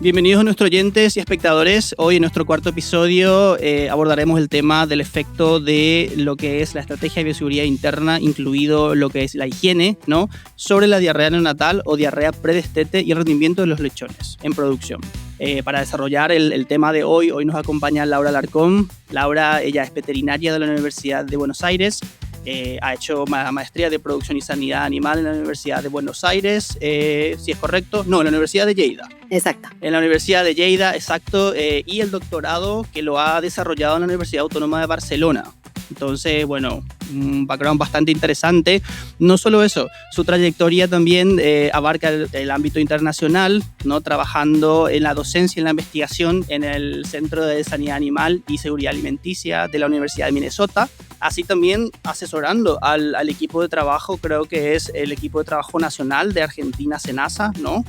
Bienvenidos a nuestros oyentes y espectadores. Hoy en nuestro cuarto episodio abordaremos el tema del efecto de lo que es la estrategia de bioseguridad interna, incluido lo que es la higiene, ¿no?, sobre la diarrea neonatal o diarrea predestete y el rendimiento de los lechones en producción. Para desarrollar el tema de hoy nos acompaña Laura Alarcón. Laura, ella es veterinaria de la Universidad de Buenos Aires. Ha hecho maestría de producción y sanidad animal en la Universidad de Buenos Aires, si es correcto. No, en la Universidad de Lleida. Exacto. En la Universidad de Lleida, exacto. Y el doctorado que lo ha desarrollado en la Universidad Autónoma de Barcelona. Entonces, bueno, un background bastante interesante. No solo eso, su trayectoria también abarca el ámbito internacional, ¿no?, trabajando en la docencia y en la investigación en el Centro de Sanidad Animal y Seguridad Alimenticia de la Universidad de Minnesota, así también asesorando al equipo de trabajo, creo que es el equipo de trabajo nacional de Argentina, SENASA, ¿no?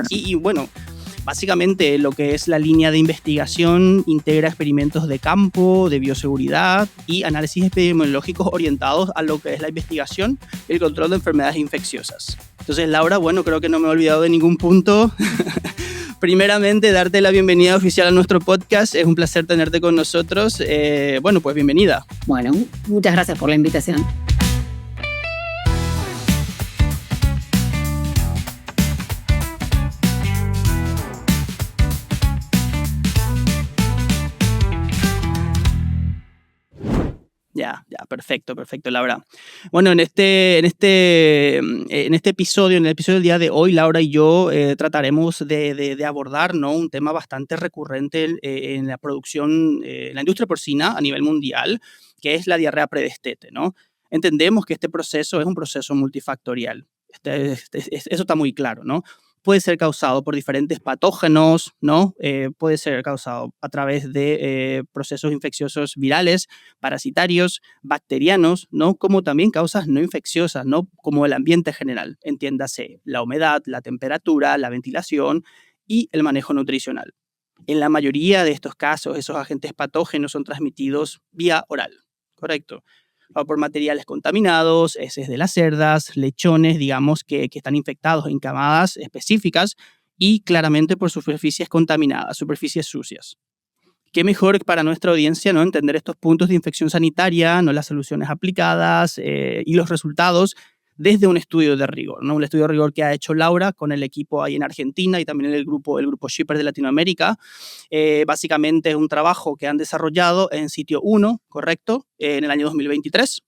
Y bueno, básicamente lo que es la línea de investigación integra experimentos de campo, de bioseguridad y análisis epidemiológicos orientados a lo que es la investigación y el control de enfermedades infecciosas. Entonces, Laura, bueno, creo que no me he olvidado de ningún punto. Primeramente, darte la bienvenida oficial a nuestro podcast. Es un placer tenerte con nosotros. Bueno, pues bienvenida. Bueno, muchas gracias por la invitación. Ya, perfecto, Laura. Bueno, en este episodio, en el episodio del día de hoy, Laura y yo trataremos de abordar, ¿no?, un tema bastante recurrente en la producción, en la industria porcina a nivel mundial, que es la diarrea predestete, ¿no? Entendemos que este proceso es un proceso multifactorial. Eso está muy claro, ¿no? Puede ser causado por diferentes patógenos, ¿no? Puede ser causado a través de procesos infecciosos virales, parasitarios, bacterianos, ¿no?, como también causas no infecciosas, ¿no?, como el ambiente general, entiéndase la humedad, la temperatura, la ventilación y el manejo nutricional. En la mayoría de estos casos, esos agentes patógenos son transmitidos vía oral, ¿correcto? O por materiales contaminados, heces de las cerdas, lechones, digamos, que están infectados en camadas específicas y claramente por superficies contaminadas, superficies sucias. Qué mejor para nuestra audiencia, ¿no?, entender estos puntos de infección sanitaria, ¿no?, las soluciones aplicadas y los resultados desde un estudio de rigor, ¿no? Un estudio de rigor que ha hecho Laura con el equipo ahí en Argentina y también el grupo Shipper de Latinoamérica. Básicamente es un trabajo que han desarrollado en sitio 1, ¿correcto? En el año 2023.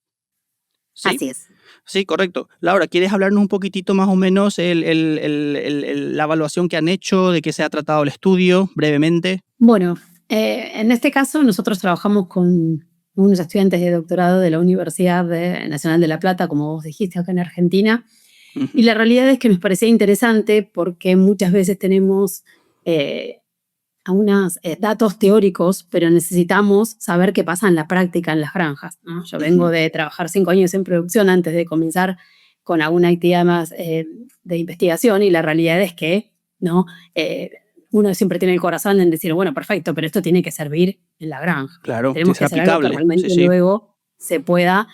¿Sí? Así es. Sí, correcto. Laura, ¿quieres hablarnos un poquitito más o menos la evaluación que han hecho, de qué se ha tratado el estudio, brevemente? Bueno, en este caso nosotros trabajamos con unos estudiantes de doctorado de la Universidad Nacional de La Plata, como vos dijiste, acá en Argentina. Uh-huh. Y la realidad es que nos parecía interesante porque muchas veces tenemos algunos datos teóricos, pero necesitamos saber qué pasa en la práctica en las granjas, ¿no? Yo vengo de trabajar 5 años en producción antes de comenzar con alguna actividad más de investigación, y la realidad es que, ¿no?, uno siempre tiene el corazón en decir, bueno, perfecto, pero esto tiene que servir en la granja. Claro, tenemos que hacer algo que realmente luego se pueda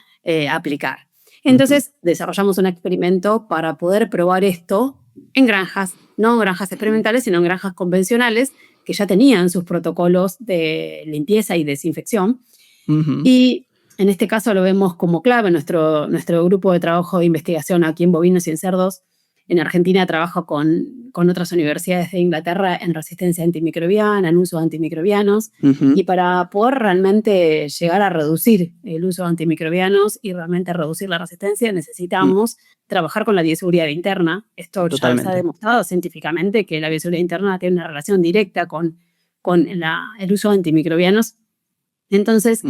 aplicar. Entonces, desarrollamos un experimento para poder probar esto en granjas, no en granjas experimentales, sino en granjas convencionales, que ya tenían sus protocolos de limpieza y desinfección. Uh-huh. Y en este caso lo vemos como clave. Nuestro grupo de trabajo de investigación aquí en bovinos y en cerdos en Argentina trabaja con otras universidades de Inglaterra en resistencia antimicrobiana, en uso de antimicrobianos. Uh-huh. Y para poder realmente llegar a reducir el uso de antimicrobianos y realmente reducir la resistencia, necesitamos trabajar con la bioseguridad interna. Esto Totalmente. Ya se ha demostrado científicamente que la bioseguridad interna tiene una relación directa con el uso de antimicrobianos. Entonces,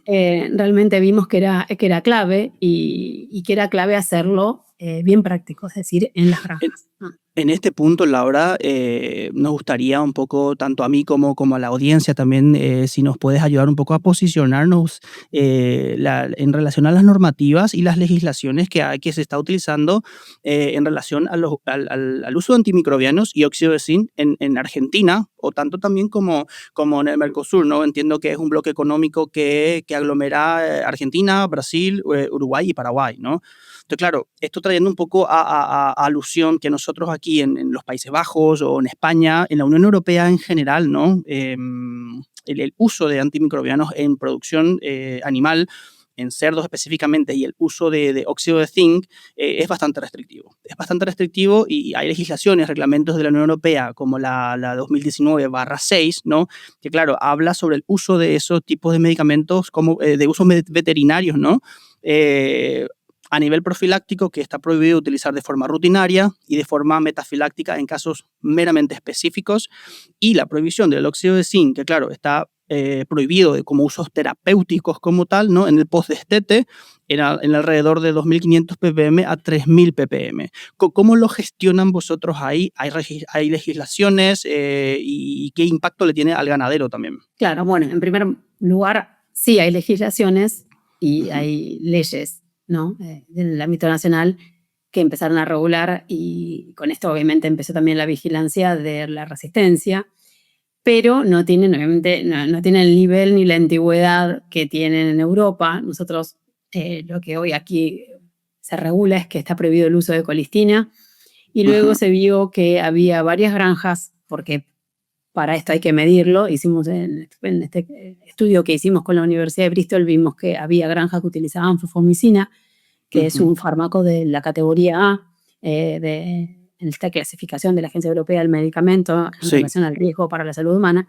realmente vimos que era clave y que era clave hacerlo bien práctico, es decir, en las granjas. En este punto, Laura, nos gustaría un poco, tanto a mí como a la audiencia también, si nos puedes ayudar un poco a posicionarnos en relación a las normativas y las legislaciones que se está utilizando en relación al uso de antimicrobianos y óxido de zinc en Argentina, o tanto también como en el Mercosur, ¿no? Entiendo que es un bloque económico que aglomera Argentina, Brasil, Uruguay y Paraguay, ¿no? Entonces, claro, esto trayendo un poco a alusión que nosotros aquí en los Países Bajos o en España, en la Unión Europea en general, ¿no? El uso de antimicrobianos en producción animal, en cerdos específicamente, y el uso de óxido de zinc es bastante restrictivo. Es bastante restrictivo y hay legislaciones, reglamentos de la Unión Europea, como la 2019/6, ¿no? Que, claro, habla sobre el uso de esos tipos de medicamentos como de usos veterinarios, ¿no? A nivel profiláctico, que está prohibido utilizar de forma rutinaria y de forma metafiláctica en casos meramente específicos, y la prohibición del óxido de zinc, que, claro, está prohibido como usos terapéuticos como tal, ¿no? En el post-destete, en alrededor de 2.500 ppm a 3.000 ppm. ¿Cómo lo gestionan vosotros ahí? ¿Hay legislaciones y qué impacto le tiene al ganadero también? Claro, bueno, en primer lugar, sí hay legislaciones y hay leyes, ¿no? Del ámbito nacional que empezaron a regular, y con esto obviamente empezó también la vigilancia de la resistencia, pero no tienen, obviamente, no tienen el nivel ni la antigüedad que tienen en Europa. Nosotros, lo que hoy aquí se regula es que está prohibido el uso de colistina, y luego se vio que había varias granjas, porque para esto hay que medirlo. Hicimos en este estudio que hicimos con la Universidad de Bristol, vimos que había granjas que utilizaban fosfomicina, que es un fármaco de la categoría A, en esta clasificación de la Agencia Europea del Medicamento en relación al riesgo para la salud humana.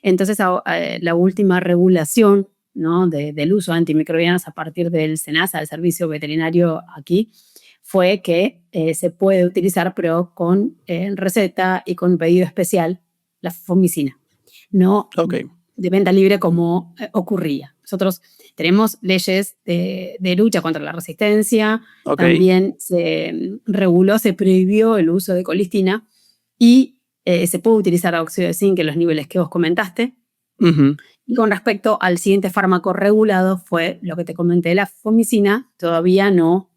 Entonces, la última regulación, ¿no? del uso de antimicrobianos a partir del SENASA, el Servicio Veterinario aquí, fue que se puede utilizar, pero con receta y con pedido especial, la fomicina, no de venta libre como ocurría. Nosotros tenemos leyes de lucha contra la resistencia, también se reguló, se prohibió el uso de colistina, y se puede utilizar óxido de zinc en los niveles que vos comentaste. Y con respecto al siguiente fármaco regulado, fue lo que te comenté, la fomicina. Todavía no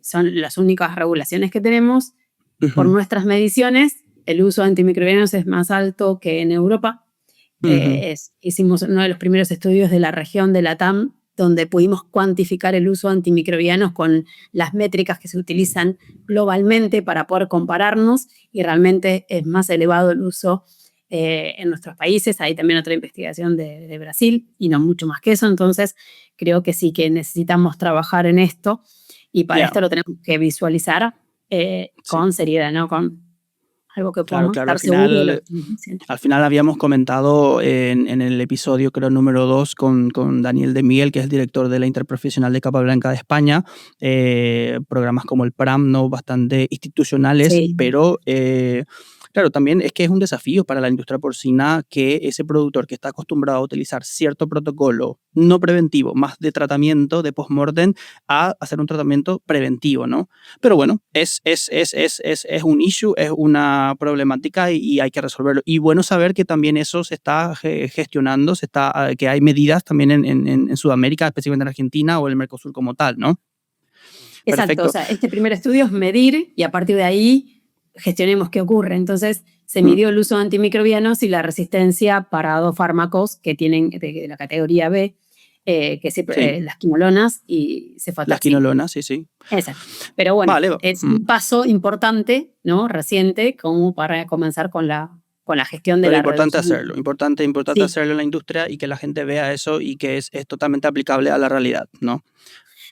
son las únicas regulaciones que tenemos. Por nuestras mediciones, el uso de antimicrobianos es más alto que en Europa. Hicimos uno de los primeros estudios de la región de LATAM, donde pudimos cuantificar el uso de antimicrobianos con las métricas que se utilizan globalmente para poder compararnos, y realmente es más elevado el uso en nuestros países. Hay también otra investigación de Brasil, y no mucho más que eso. Entonces, creo que sí que necesitamos trabajar en esto, y para esto lo tenemos que visualizar con seriedad, ¿no? Con algo que podamos estar seguros de lo que estamos haciendo. Al final habíamos comentado en el episodio, creo, número 2, con Daniel de Miguel, que es el director de la Interprofesional de Capa Blanca de España, programas como el PRAM, ¿no? Bastante institucionales, pero claro, también es que es un desafío para la industria porcina que ese productor que está acostumbrado a utilizar cierto protocolo no preventivo, más de tratamiento, de post-mortem, a hacer un tratamiento preventivo, ¿no? Pero bueno, es un issue, es una problemática y hay que resolverlo. Y bueno saber que también eso se está gestionando, que hay medidas también en Sudamérica, específicamente en Argentina o en el Mercosur como tal, ¿no? Exacto. Perfecto. O sea, este primer estudio es medir, y a partir de ahí gestionemos qué ocurre. Entonces, se midió el uso de antimicrobianos y la resistencia para 2 fármacos que tienen de la categoría B, las quinolonas y cefotaxime. Las quinolonas, sí. Exacto. Pero bueno, es un paso importante, ¿no? Reciente, como para comenzar con la gestión de la importante reducción. hacerlo, importante hacerlo en la industria, y que la gente vea eso y que es totalmente aplicable a la realidad, ¿no?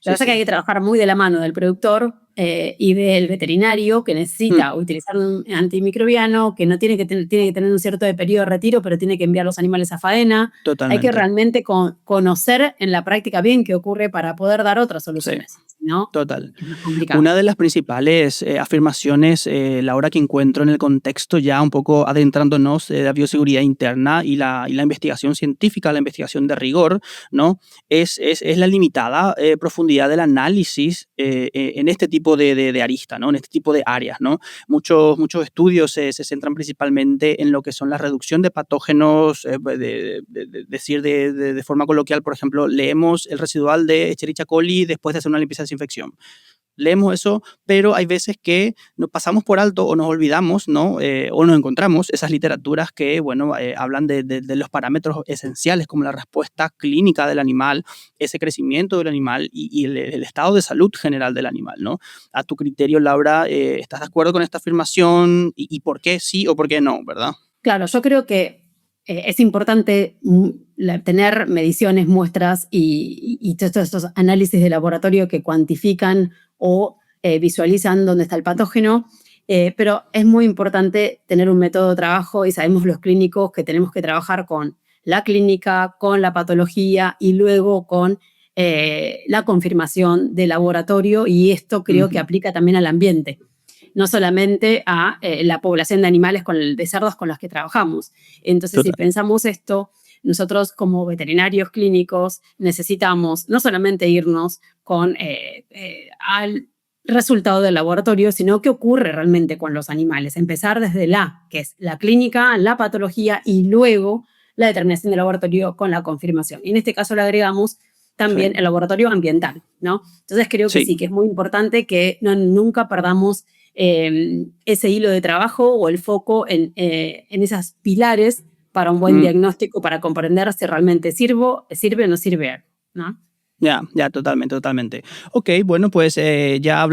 Lo que pasa es que hay que trabajar muy de la mano del productor y del veterinario, que necesita utilizar un antimicrobiano, que no tiene que tener un cierto periodo de retiro, pero tiene que enviar los animales a faena. Totalmente. Hay que realmente conocer en la práctica bien qué ocurre para poder dar otras soluciones. ¿No? Total. Una de las principales afirmaciones, Laura, que encuentro en el contexto ya un poco adentrándonos de la bioseguridad interna y la investigación científica, la investigación de rigor, ¿no? Es la limitada profundidad del análisis en este tipo de arista, ¿no? En este tipo de áreas, ¿no? Muchos estudios se centran principalmente en lo que son la reducción de patógenos, decir de forma coloquial, por ejemplo, leemos el residual de Escherichia coli después de hacer una limpieza de infección. leemos eso, pero hay veces que nos pasamos por alto o nos olvidamos, ¿no? O nos encontramos esas literaturas que, bueno, hablan de los parámetros esenciales como la respuesta clínica del animal, ese crecimiento del animal y el estado de salud general del animal, ¿no? A tu criterio, Laura, ¿estás de acuerdo con esta afirmación y por qué sí o por qué no, verdad? Claro, yo creo que es importante tener mediciones, muestras y todos estos análisis de laboratorio que cuantifican o visualizan dónde está el patógeno, pero es muy importante tener un método de trabajo y sabemos los clínicos que tenemos que trabajar con la clínica, con la patología y luego con la confirmación del laboratorio, y esto creo que aplica también al ambiente, no solamente a la población de animales de cerdos con los que trabajamos. Entonces, si Total. pensamos esto, nosotros como veterinarios clínicos necesitamos no solamente irnos al resultado del laboratorio, sino qué ocurre realmente con los animales. Empezar desde que es la clínica, la patología y luego la determinación del laboratorio con la confirmación. Y en este caso le agregamos también Sí. el laboratorio ambiental, ¿no? Entonces creo que Sí. sí, que es muy importante que nunca perdamos ese hilo de trabajo o el foco en esos pilares para un buen diagnóstico, para comprender si realmente sirve o no sirve, ¿no? Ya, totalmente, totalmente. Ok, bueno, pues ya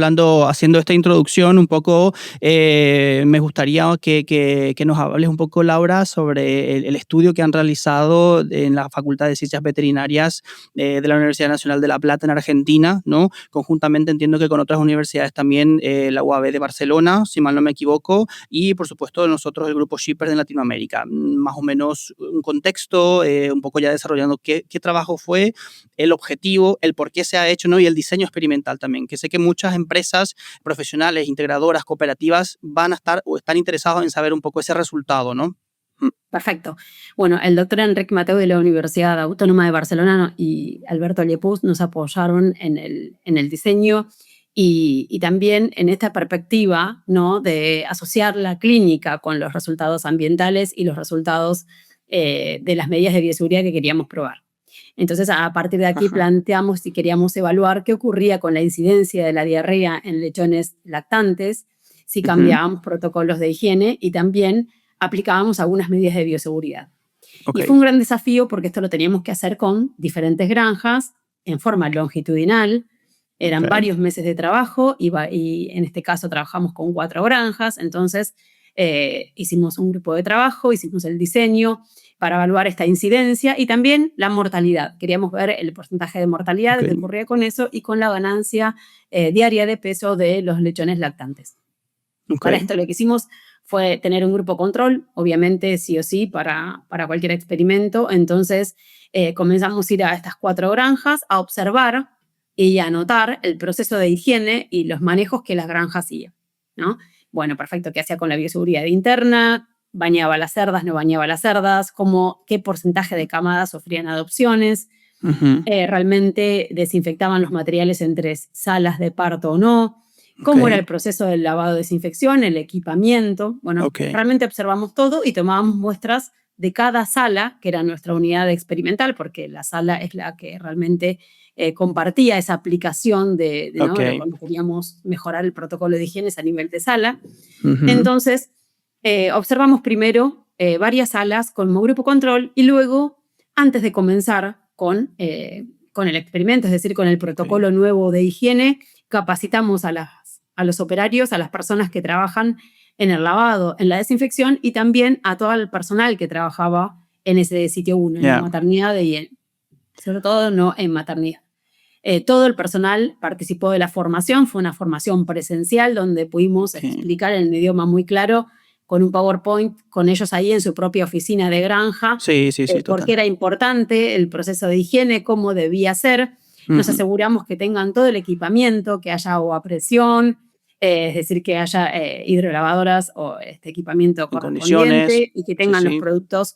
haciendo esta introducción un poco, me gustaría que nos hables un poco, Laura, sobre el estudio que han realizado en la Facultad de Ciencias Veterinarias de la Universidad Nacional de La Plata en Argentina, ¿no? Conjuntamente entiendo que con otras universidades también, la UAB de Barcelona, si mal no me equivoco, y por supuesto nosotros el grupo Shippers de Latinoamérica. Más o menos un contexto, un poco ya desarrollando qué trabajo fue, el objetivo, el por qué se ha hecho, ¿no? Y el diseño experimental también, que sé que muchas empresas profesionales, integradoras, cooperativas van a estar o están interesados en saber un poco ese resultado, ¿no? Perfecto. Bueno, el doctor Enric Mateu de la Universidad Autónoma de Barcelona y Alberto Llepús nos apoyaron en el diseño y también en esta perspectiva, ¿no?, de asociar la clínica con los resultados ambientales y los resultados de las medidas de bioseguridad que queríamos probar. Entonces, a partir de aquí Ajá. planteamos si queríamos evaluar qué ocurría con la incidencia de la diarrea en lechones lactantes, si Ujú. cambiábamos protocolos de higiene y también aplicábamos algunas medidas de bioseguridad. Ok. Y fue un gran desafío porque esto lo teníamos que hacer con diferentes granjas en forma longitudinal. Ok. Eran varios meses de trabajo y en este caso trabajamos con 4 granjas. Entonces hicimos un grupo de trabajo, hicimos el diseño para evaluar esta incidencia y también la mortalidad. Queríamos ver el porcentaje de mortalidad Ok. que ocurría con eso y con la ganancia diaria de peso de los lechones lactantes. Ok. Para esto lo que hicimos fue tener un grupo control, obviamente sí o sí, para cualquier experimento. Entonces comenzamos a ir a estas 4 granjas a observar y a anotar el proceso de higiene y los manejos que las granjas hacían, ¿no? Bueno, perfecto, qué hacía con la bioseguridad interna, bañaba las cerdas, no bañaba las cerdas, qué porcentaje de camadas sufrían adopciones, Ujú. realmente desinfectaban los materiales entre salas de parto o no, Ok. cómo era el proceso del lavado de desinfección, el equipamiento. Bueno, Ok. realmente observamos todo y tomábamos muestras de cada sala, que era nuestra unidad experimental, porque la sala es la que realmente compartía esa aplicación Ok. ¿no?, de cuando queríamos mejorar el protocolo de higiene a nivel de sala. Ujú. Entonces, observamos primero varias salas con un grupo control y luego, antes de comenzar con el experimento, es decir, con el Ok. protocolo nuevo de higiene, capacitamos a los operarios, a las personas que trabajan en el lavado, en la desinfección y también a todo el personal que trabajaba en ese sitio 1, en la Ya. maternidad sobre todo no en maternidad. Todo el personal participó de la formación, fue una formación presencial donde pudimos Ok. explicar en un idioma muy claro, con un PowerPoint, con ellos ahí en su propia oficina de granja, Sí, sí, sí, por qué total. era importante el proceso de higiene, cómo debía ser. Nos Ujú. aseguramos que tengan todo el equipamiento, que haya agua a presión, es decir, que haya hidrolavadoras o este equipamiento En condiciones. correspondiente y que Sí, tengan los sí. productos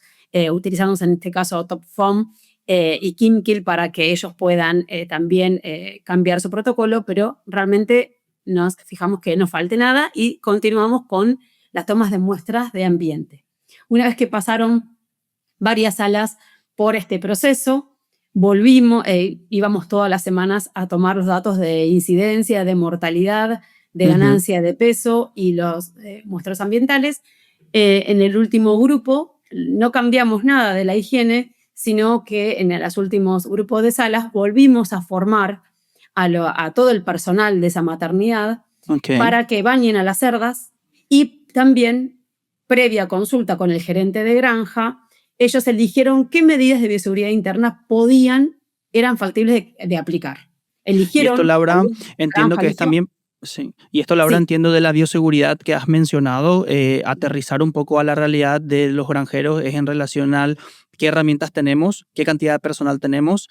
utilizados en este caso Top Foam y Kimkill para que ellos puedan también cambiar su protocolo, pero realmente nos fijamos que no falte nada y continuamos con las tomas de muestras de ambiente. Una vez que pasaron varias salas por este proceso, volvimos, íbamos todas las semanas a tomar los datos de incidencia, de mortalidad, de ganancia de peso y los muestreos ambientales. En el último grupo no cambiamos nada de la higiene, sino que en los últimos grupos de salas volvimos a formar a todo el personal de esa maternidad para que bañen a las cerdas, y también, previa consulta con el gerente de granja, ellos eligieron qué medidas de bioseguridad interna eran factibles de aplicar. Eligieron. Y esto, Laura, entiendo que es también... Sí, y esto, Laura, entiendo de la bioseguridad que has mencionado, aterrizar un poco a la realidad de los granjeros es en relación al qué herramientas tenemos, qué cantidad de personal tenemos,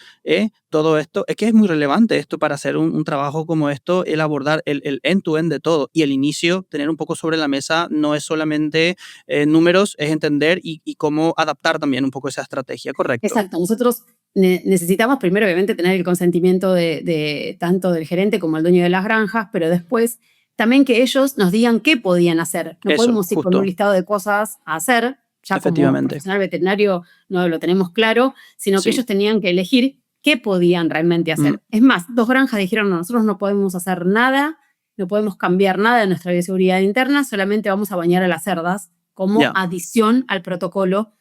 todo esto. Es que es muy relevante esto para hacer un trabajo como esto, el abordar el end-to-end de todo y el inicio, tener un poco sobre la mesa, no es solamente números, es entender y cómo adaptar también un poco esa estrategia, ¿correcto? Exacto, nosotros necesitamos primero obviamente tener el consentimiento de tanto del gerente como el dueño de las granjas, pero después también que ellos nos digan qué podían hacer. No podemos ir con un listado de cosas a hacer, ya como profesional veterinario no lo tenemos claro, sino que ellos tenían que elegir qué podían realmente hacer. Es más, 2 granjas dijeron, no, nosotros no podemos hacer nada, no podemos cambiar nada de nuestra bioseguridad interna, solamente vamos a bañar a las cerdas como adición al protocolo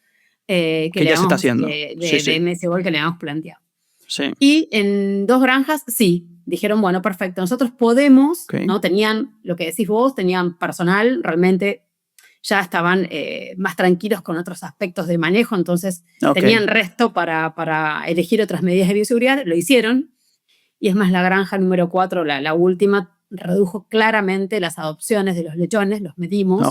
que ya se está haciendo. De MSGOL que le habíamos planteado. Sí. Y en 2 granjas, sí, dijeron, bueno, perfecto, nosotros podemos, ¿no? Tenían, lo que decís vos, tenían personal, realmente ya estaban más tranquilos con otros aspectos de manejo, entonces tenían resto para elegir otras medidas de bioseguridad, lo hicieron, y es más, la granja número 4, la última, redujo claramente las adopciones de los lechones, los medimos,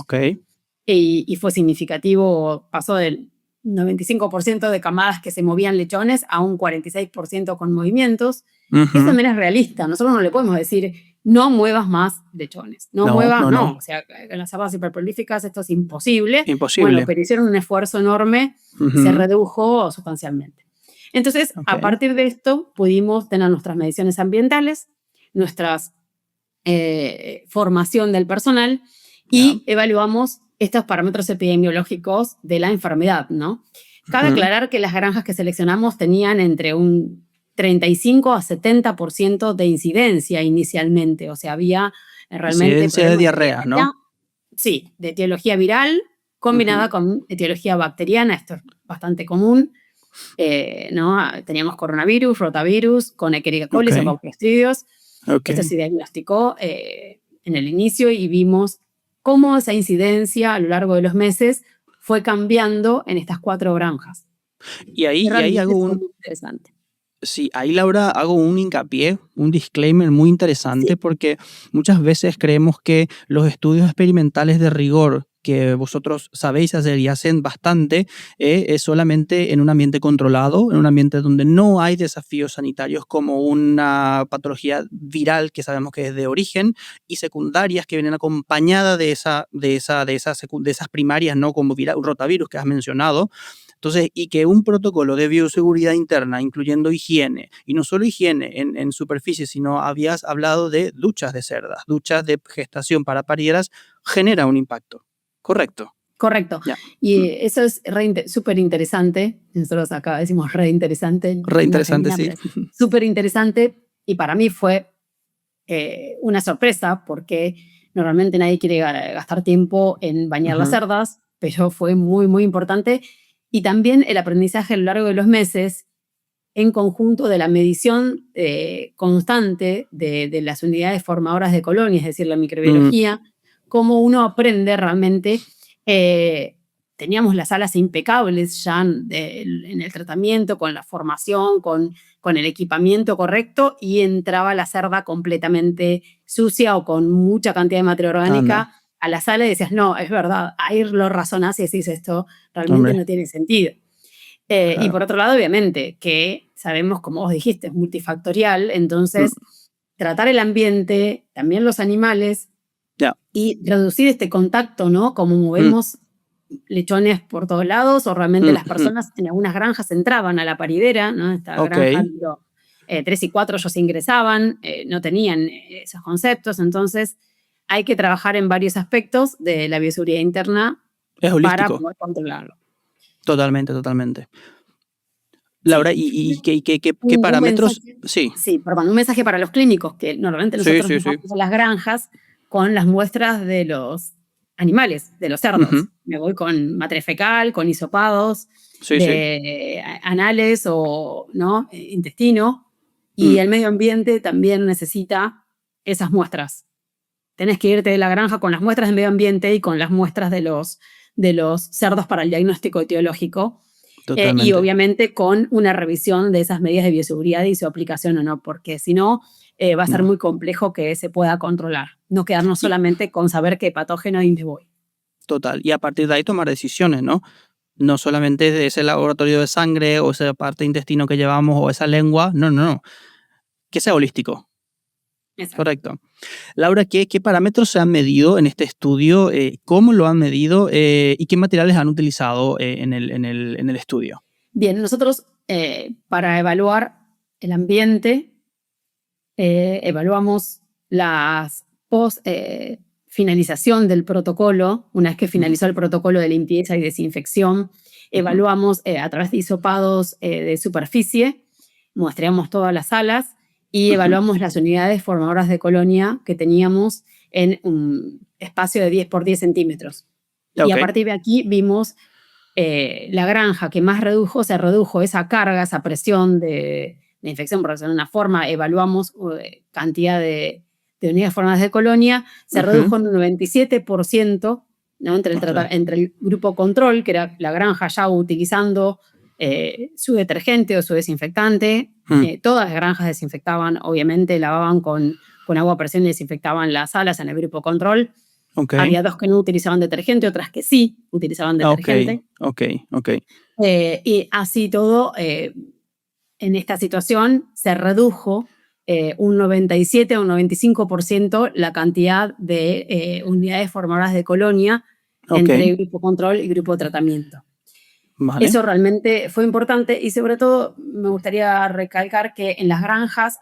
y fue significativo, pasó del 95% de camadas que se movían lechones a un 46% con movimientos. Eso también es realista. Nosotros no le podemos decir, no muevas más lechones. No. O sea, en las cerdas hiperprolíficas esto es imposible. Bueno, pero hicieron un esfuerzo enorme, se redujo sustancialmente. Entonces, a partir de esto, pudimos tener nuestras mediciones ambientales, nuestra formación del personal y evaluamos estos parámetros epidemiológicos de la enfermedad, ¿no? Cabe aclarar que las granjas que seleccionamos tenían entre un 35 a 70% de incidencia inicialmente, o sea, había realmente... Incidencia de diarrea, ¿no? Sí, de etiología viral combinada con etiología bacteriana, esto es bastante común, ¿no? Teníamos coronavirus, rotavirus, con Escherichia coli o con Clostridios. Esto se diagnosticó en el inicio y vimos cómo esa incidencia a lo largo de los meses fue cambiando en estas 4 granjas. Y ahí hago un... interesante. Sí, ahí, Laura, hago un hincapié, un disclaimer muy interesante, porque muchas veces creemos que los estudios experimentales de rigor que vosotros sabéis hacer y hacen bastante, es solamente en un ambiente controlado, en un ambiente donde no hay desafíos sanitarios como una patología viral que sabemos que es de origen y secundarias que vienen acompañadas de esas primarias, ¿no? Como rotavirus que has mencionado. Entonces, y que un protocolo de bioseguridad interna, incluyendo higiene, y no solo higiene en superficie, sino habías hablado de duchas de cerdas, duchas de gestación para parieras, genera un impacto. ¿Correcto? Correcto. Ya. Y eso es súper interesante. Nosotros acá decimos re interesante. Re interesante, sí. Súper interesante. Y para mí fue una sorpresa porque normalmente nadie quiere gastar tiempo en bañar las cerdas, pero fue muy, muy importante. Y también el aprendizaje a lo largo de los meses en conjunto de la medición constante de las unidades formadoras de colonia, es decir, la microbiología, cómo uno aprende realmente. Teníamos las salas impecables ya en el tratamiento, con la formación, con el equipamiento correcto, y entraba la cerda completamente sucia o con mucha cantidad de materia orgánica a la sala y decías, no, es verdad, ahí lo razonás y decís, esto realmente no tiene sentido. Claro. Y por otro lado, obviamente, que sabemos, como vos dijiste, es multifactorial, entonces tratar el ambiente, también los animales, y reducir este contacto, ¿no? Como movemos lechones por todos lados, o realmente las personas en algunas granjas entraban a la paridera, ¿no? Esta granja número 3 y 4 ellos ingresaban, no tenían esos conceptos, entonces hay que trabajar en varios aspectos de la bioseguridad interna para poder controlarlo. Totalmente, totalmente. Laura, Sí. ¿y qué Un parámetros? mensaje, Sí, sí, perdón, un mensaje para los clínicos, que normalmente sí, nosotros sí, nos sí. vamos a las granjas con las muestras de los animales, de los Ujú. cerdos. Me voy con materia fecal, con hisopados Sí, sí. de anales o ¿no? Intestino, y Mm. el medio ambiente también necesita esas muestras. Tenés que irte de la granja con las muestras del medio ambiente y con las muestras de los cerdos para el diagnóstico etiológico. Y Totalmente. obviamente con una revisión de esas medidas de bioseguridad y su aplicación o no, porque si no, va a ser No. muy complejo que se pueda controlar. No quedarnos Y solamente con saber qué patógeno y dónde voy. total. Y a partir de ahí tomar decisiones, ¿no? No solamente de ese laboratorio de sangre o esa parte de intestino que llevamos o esa lengua. No, no, no. Que sea holístico. Exacto. Correcto. Laura, ¿qué parámetros se han medido en este estudio? ¿Cómo lo han medido? ¿Y qué materiales han utilizado en el estudio? Bien, nosotros para evaluar el ambiente, evaluamos las post finalización del protocolo. Una vez que Ujú, finalizó el protocolo de limpieza y desinfección, ujú, evaluamos a través de hisopados de superficie, muestreamos todas las salas y ujú. evaluamos las unidades formadoras de colonia que teníamos en un espacio de 10 por 10 centímetros. Y a Ok. partir de aquí vimos la granja que más se redujo esa carga, esa presión de infección, por decirlo de una forma, evaluamos cantidad de unidades formadas de colonia, se Ujú. redujo en un 97%, ¿no? Ostras. Entre el grupo control, que era la granja ya utilizando su detergente o su desinfectante. Mm. Todas las granjas desinfectaban, obviamente, lavaban con agua a presión y desinfectaban las salas en el grupo control. Ok. Había dos que no utilizaban detergente, otras que sí utilizaban Ok. detergente. Ok. Ok. Y así todo, en esta situación se redujo un 97 o un 95% la cantidad de unidades formadoras de colonia Ok. entre grupo control y grupo tratamiento. Vale. Eso realmente fue importante y sobre todo me gustaría recalcar que en las granjas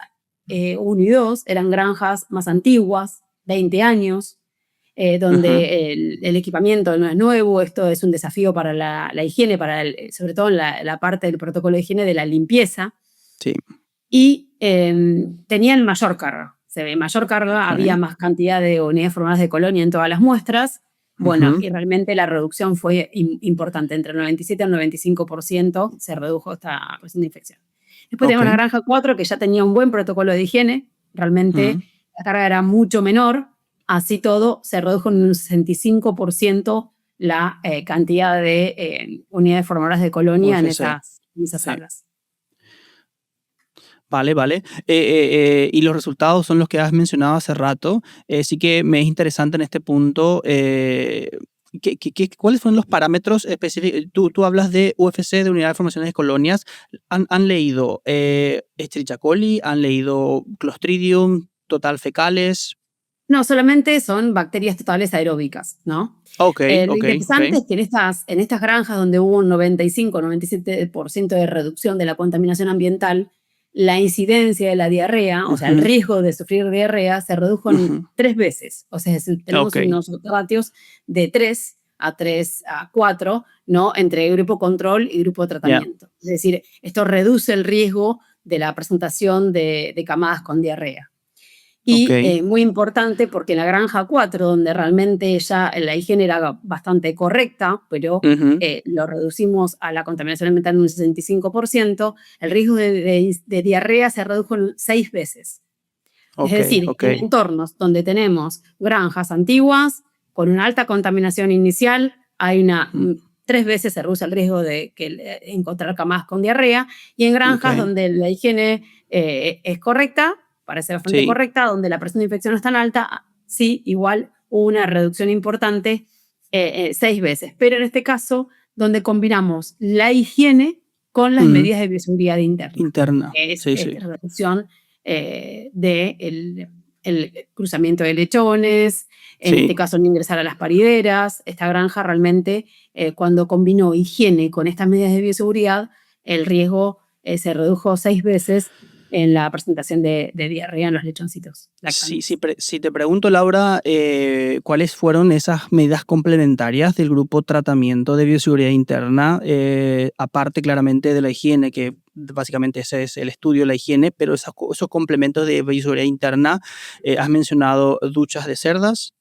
1 y 2 eran granjas más antiguas, 20 años, Ujú. donde el equipamiento no es nuevo. Esto es un desafío para la higiene, sobre todo en la parte del protocolo de higiene de la limpieza, Sí. y tenían mayor carga. Se ve mayor carga, había Ok. más cantidad de unidades formadas de colonia en todas las muestras. Bueno, Ujú. y realmente la reducción fue importante, entre el 97 y el 95% se redujo esta cuestión de infección. Después Ok. tenemos la granja 4 que ya tenía un buen protocolo de higiene, realmente Ujú. la carga era mucho menor, así todo se redujo en un 65% la cantidad de unidades formadoras de colonia UFC. en esas Sí. salas. Vale, vale. Y los resultados son los que has mencionado hace rato. Sí que me es interesante en este punto. ¿Cuáles fueron los parámetros específicos? Tú hablas de UFC, de Unidad de Formaciones de Colonias. ¿Han leído Escherichia coli? ¿Han leído Clostridium? ¿Total fecales? No, solamente son bacterias totales aeróbicas, ¿no? Ok, Lo ok, ok. interesante es que en estas granjas donde hubo un 95-97% de reducción de la contaminación ambiental, la incidencia de la diarrea, o sea, el Ujú, riesgo de sufrir diarrea se redujo en ujú. 3 veces. O sea, tenemos Ok, unos ratios de 3 a 3 a 4, ¿no? Entre grupo control y grupo de ya. tratamiento. Es decir, esto reduce el riesgo de la presentación de camadas con diarrea. Ok. Y muy importante porque en la granja 4, donde realmente ya la higiene era bastante correcta, pero Ujú. lo reducimos a la contaminación ambiental en un 65%, el riesgo de diarrea se redujo en 6 veces. Es Ok, decir, ok. en entornos donde tenemos granjas antiguas, con una alta contaminación inicial, hay Mm. 3 veces se reduce el riesgo de encontrar camadas con diarrea, y en Ok. granjas donde la higiene es correcta, parece bastante Sí. correcta, donde la presión de infección no es tan alta, sí, igual hubo una reducción importante 6 veces. Pero en este caso, donde combinamos la higiene con las Ujú. medidas de bioseguridad interna, Interna. que es Sí, sí. reducción el cruzamiento de lechones, en este Sí. caso no ingresar a las parideras. Esta granja realmente, cuando combinó higiene con estas medidas de bioseguridad, el riesgo se redujo 6 veces en la presentación de diarrea en los lechoncitos lactantes. Si te pregunto, Laura, ¿cuáles fueron esas medidas complementarias del grupo tratamiento de bioseguridad interna, aparte claramente de la higiene, que básicamente ese es el estudio de la higiene, pero esos complementos de bioseguridad interna, has mencionado duchas de cerdas.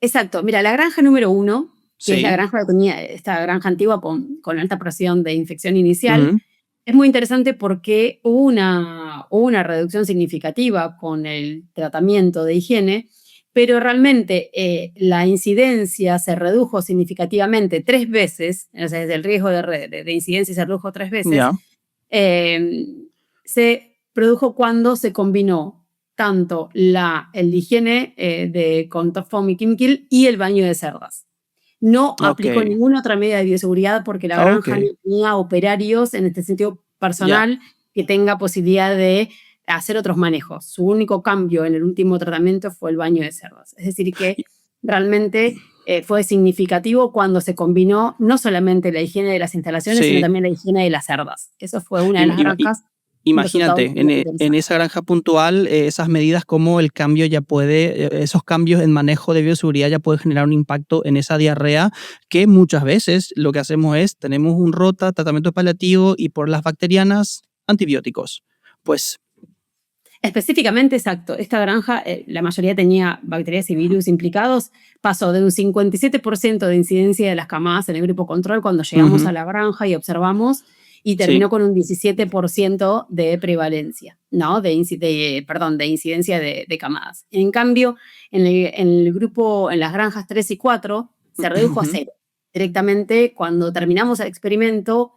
Exacto. Mira, la granja número 1, que es la Sí. granja que tenía esta granja antigua con alta presión de infección inicial, Ujú. es muy interesante porque hubo una reducción significativa con el tratamiento de higiene, pero realmente la incidencia se redujo significativamente 3 veces, o sea, el riesgo de incidencia se redujo 3 veces. Ya. Se produjo cuando se combinó tanto el higiene con Top Foam y Kimkill y el baño de cerdas. No Ok. aplicó ninguna otra medida de bioseguridad porque la Ok. granja no tenía operarios en este sentido Ya. personal que tenga posibilidad de hacer otros manejos. Su único cambio en el último tratamiento fue el baño de cerdas. Es decir, que realmente fue significativo cuando se combinó no solamente la higiene de las instalaciones, sino Sí. también la higiene de las cerdas. Eso fue una de las Ima- granjas, un resultado Imagínate, muy en interesante. esa granja puntual, esas medidas como el cambio ya puede, esos cambios en manejo de bioseguridad ya puede generar un impacto en esa diarrea que muchas veces lo que hacemos es, tenemos un rota, tratamiento paliativo y por las bacterianas, antibióticos. Pues, Específicamente, exacto, esta granja, la mayoría tenía bacterias y virus implicados, pasó de un 57% de incidencia de las camadas en el grupo control cuando llegamos ujú, a la granja y observamos, y terminó sí, con un 17% de prevalencia, ¿no? De incidencia de camadas. En cambio, en el grupo, en las granjas 3 y 4, se redujo a ujú, cero. Directamente, cuando terminamos el experimento,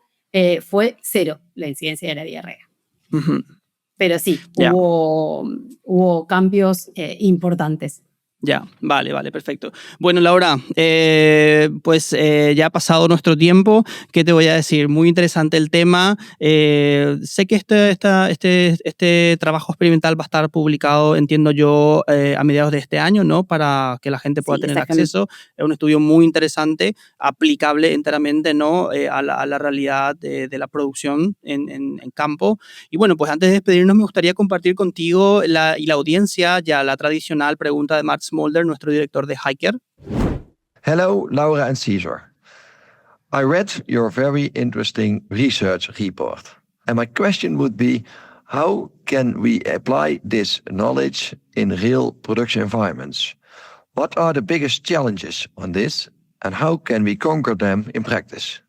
fue cero la incidencia de la diarrea. ujú, Pero sí, ya. hubo cambios importantes. Ya, vale, vale, perfecto. Bueno, Laura, pues ya ha pasado nuestro tiempo. ¿Qué te voy a decir? Muy interesante el tema. Sé que este trabajo experimental va a estar publicado, entiendo yo, a mediados de este año, ¿no? Para que la gente pueda Sí, tener exactamente. acceso. Es un estudio muy interesante, aplicable enteramente, ¿no? A la realidad de la producción en campo. Y bueno, pues antes de despedirnos, me gustaría compartir contigo y la audiencia ya la tradicional pregunta de Matt Smolder, nuestro director de Hiker. Hello, Laura and Caesar. I read your very interesting research report, and my question would be, how can we apply this knowledge in real production environments? What are the biggest challenges on this, and how can we conquer them in practice?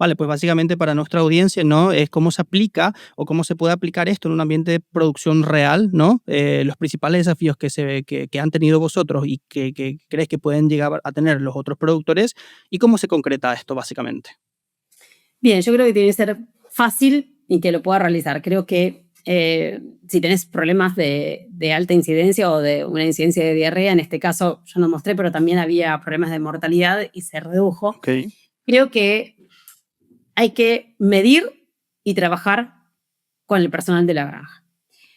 Vale, pues básicamente para nuestra audiencia, ¿no? Es cómo se aplica o cómo se puede aplicar esto en un ambiente de producción real, ¿no? Los principales desafíos que han tenido vosotros y que crees que pueden llegar a tener los otros productores y cómo se concreta esto, básicamente. Bien, yo creo que tiene que ser fácil y que lo pueda realizar. Creo que si tenés problemas de alta incidencia o de una incidencia de diarrea, en este caso yo no mostré, pero también había problemas de mortalidad y se redujo. Ok, Creo que hay que medir y trabajar con el personal de la granja.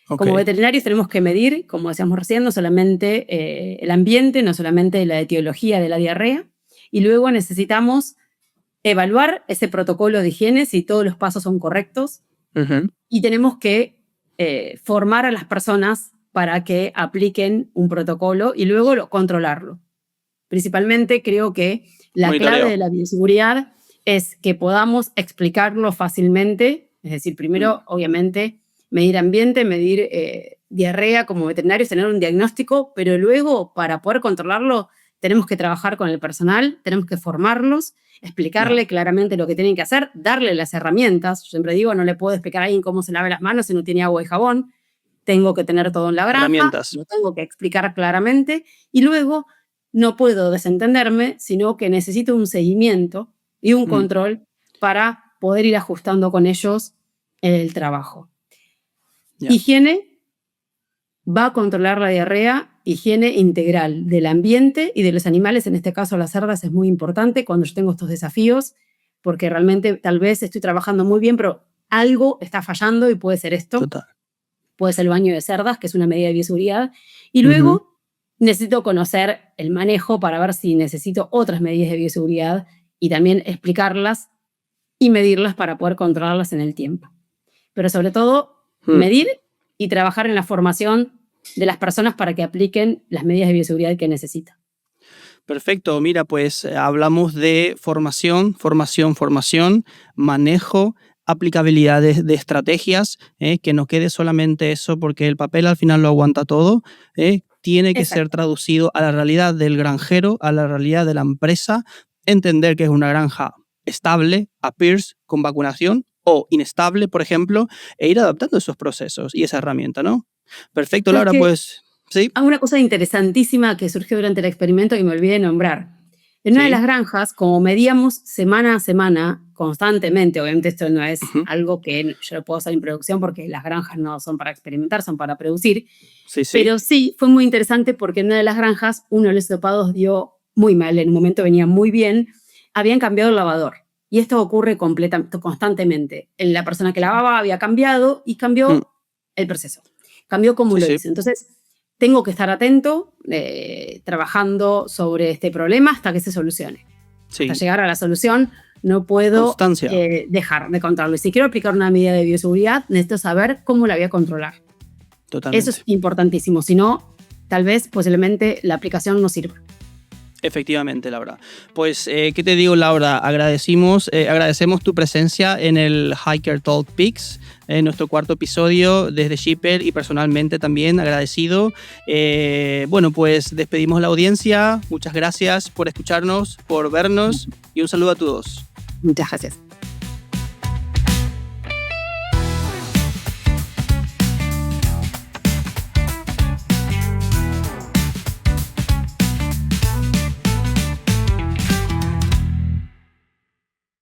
ok, Como veterinarios tenemos que medir, como decíamos recién, no solamente el ambiente, no solamente la etiología de la diarrea, y luego necesitamos evaluar ese protocolo de higiene si todos los pasos son correctos, ujú, y tenemos que formar a las personas para que apliquen un protocolo y luego controlarlo. Principalmente creo que la clave monitoreo. de la bioseguridad es que podamos explicarlo fácilmente, es decir, Mm, primero, obviamente, medir ambiente, medir diarrea como veterinarios, tener un diagnóstico, pero luego, para poder controlarlo, tenemos que trabajar con el personal, tenemos que formarlos, ya, explicarle claramente lo que tienen que hacer, darle las herramientas. Yo siempre digo, no le puedo explicar a alguien cómo se lave las manos si no tiene agua y jabón. Tengo que tener todo en la granja, herramientas. lo tengo que explicar claramente y luego no puedo desentenderme, sino que necesito un seguimiento y un Mm, control para poder ir ajustando con ellos el trabajo. ya, Higiene va a controlar la diarrea, higiene integral del ambiente y de los animales, en este caso las cerdas es muy importante cuando yo tengo estos desafíos, porque realmente tal vez estoy trabajando muy bien, pero algo está fallando y puede ser esto, total. puede ser el baño de cerdas, que es una medida de bioseguridad, y Ujú, luego necesito conocer el manejo para ver si necesito otras medidas de bioseguridad y también explicarlas y medirlas para poder controlarlas en el tiempo. Pero sobre todo, mm. medir y trabajar en la formación de las personas para que apliquen las medidas de bioseguridad que necesitan. Perfecto, mira, pues hablamos de formación, formación, formación, manejo, aplicabilidad de estrategias, que no quede solamente eso, porque el papel al final lo aguanta todo, tiene que ser traducido a la realidad del granjero, a la realidad de la empresa, entender que es una granja estable, a peers, con vacunación, o inestable, por ejemplo, e ir adaptando esos procesos y esa herramienta, ¿no? Perfecto, Laura, pues sí. Hay una cosa interesantísima que surgió durante el experimento y me olvidé de nombrar. En una de las granjas, como medíamos semana a semana, constantemente, obviamente esto no es algo que yo lo puedo hacer en producción porque las granjas no son para experimentar, son para producir, pero sí fue muy interesante porque en una de las granjas uno de los hisopados dio muy mal, en un momento venía muy bien, habían cambiado el lavador. Y esto ocurre constantemente. La persona que lavaba había cambiado y cambió el proceso. Cambió cómo lo hizo. Entonces, tengo que estar atento, trabajando sobre este problema hasta que se solucione. Hasta llegar a la solución, no puedo dejar de controlarlo. Y si quiero aplicar una medida de bioseguridad, necesito saber cómo la voy a controlar. Totalmente. Eso es importantísimo. Si no, tal vez, posiblemente, la aplicación no sirva. Efectivamente, Laura. Pues, ¿qué te digo, Laura? Agradecemos tu presencia en el Hiker Talk Picks, en nuestro cuarto episodio desde Shipper, y personalmente también agradecido. Bueno, pues despedimos la audiencia. Muchas gracias por escucharnos, por vernos, y un saludo a todos. Muchas gracias.